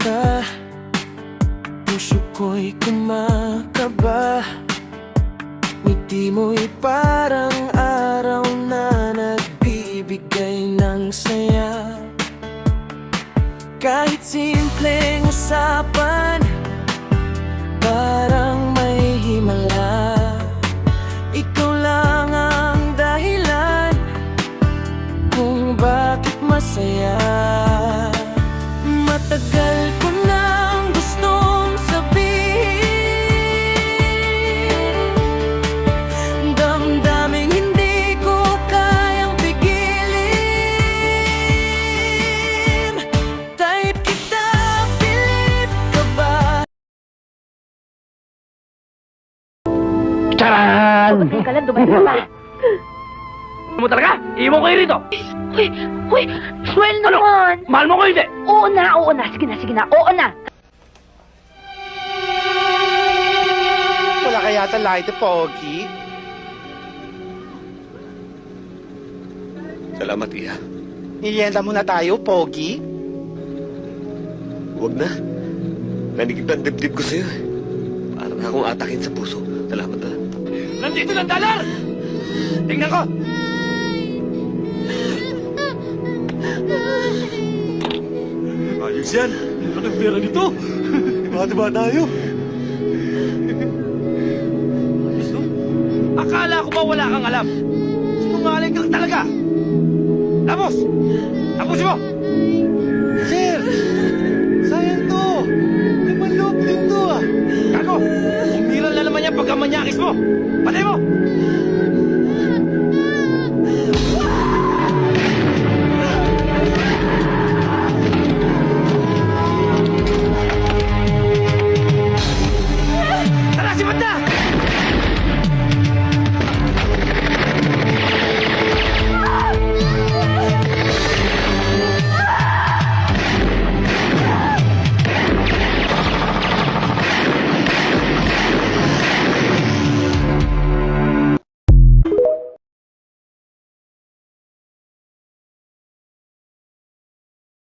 ka, puso ko'y kumakaba. Ngiti mo'y parang araw na nagbibigay ng saya. Kahit simpleng usapan, parang may himala. Ikaw lang ang dahilan kung bakit masaya. Matagal ko nang gustong sabihin, damdaming hindi ko kayang pigilin. Type kita, pilit ka ba? Charan! Teka lang, dumating ka pa. Mo talaga? Iwan ko rito! Hoy, swell Ano? naman. Mahal mo ko hindi? Oo na. Sige na, oo na. Wala kaya ata light, Pogi? Salamat, Iha. Nilienda muna tayo, Pogi? Huwag na. Nanigib ang dibdib ko sa'yo. Parang akong atakin sa puso. Salamat na. Nandito ng dalar! Tingnan ko! Ayos yan. Laking pera nito. Diba tayo? Ayos no? Akala ko ba wala kang alam? Sinungaling kang talaga! Tapos! Tapusin mo!